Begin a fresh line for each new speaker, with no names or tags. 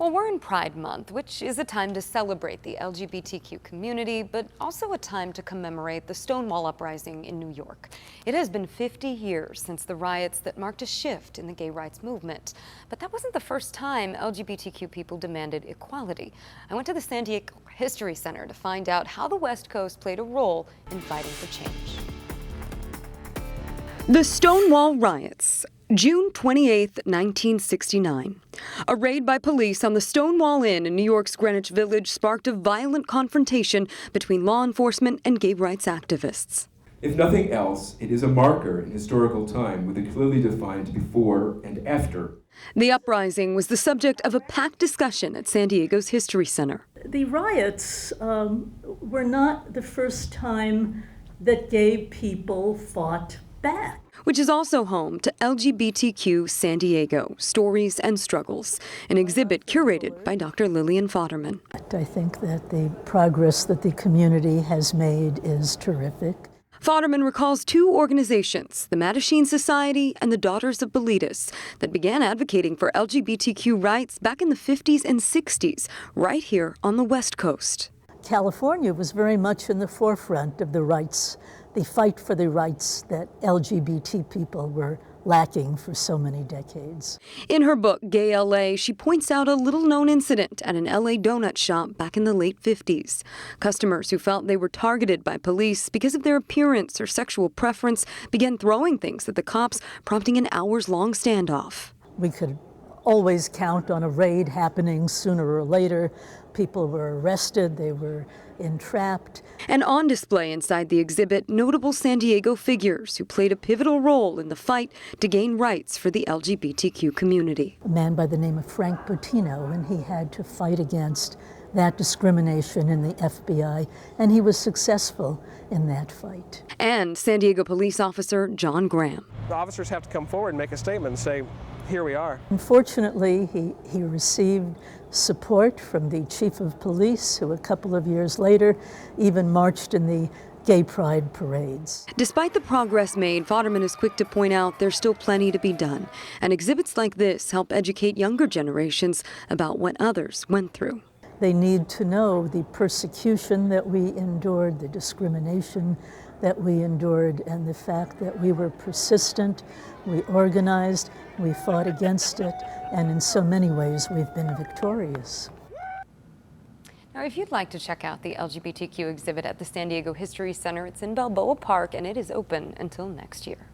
Well, we're in Pride Month, which is a time to celebrate the LGBTQ community, but also a time to commemorate the Stonewall uprising in New York. It has been 50 years since the riots that marked a shift in the gay rights movement. But that wasn't the first time LGBTQ people demanded equality. I went to the San Diego History Center to find out how the West Coast played a role in fighting for change. The Stonewall riots. June 28, 1969. A raid by police on the Stonewall Inn in New York's Greenwich Village sparked a violent confrontation between law enforcement and gay rights activists.
If nothing else, it is a marker in historical time with a clearly defined before and after.
The uprising was the subject of a packed discussion at San Diego's History Center.
The riots were not the first time that gay people fought back.
Which is also home to LGBTQ San Diego, Stories and Struggles, an exhibit curated by Dr. Lillian Fodderman.
I think that the progress that the community has made is terrific.
Fodderman recalls two organizations, the Mattachine Society and the Daughters of Bilitis, that began advocating for LGBTQ rights back in the 50s and 60s, right here on the West Coast.
California was very much in the forefront of the rights, the fight for the rights that LGBT people were lacking for so many decades.
In her book, Gay LA, she points out a little-known incident at an LA donut shop back in the late 50s. Customers who felt they were targeted by police because of their appearance or sexual preference began throwing things at the cops, prompting an hours-long standoff.
We could always count on a raid happening sooner or later. People were arrested, they were entrapped.
And on display inside the exhibit, notable San Diego figures who played a pivotal role in the fight to gain rights for the LGBTQ community.
A man by the name of Frank Bottino, and he had to fight against that discrimination in the FBI, and he was successful in that fight.
And San Diego police officer John Graham.
The officers have to come forward and make a statement and say, here we are.
Unfortunately, he received support from the chief of police, who a couple of years later even marched in the gay pride parades.
Despite the progress made, Fodderman is quick to point out there's still plenty to be done. And exhibits like this help educate younger generations about what others went through.
They need to know the persecution that we endured, the discrimination that we endured, and the fact that we were persistent, we organized, we fought against it, and in so many ways we've been victorious.
Now, if you'd like to check out the LGBTQ exhibit at the San Diego History Center, it's in Balboa Park and it is open until next year.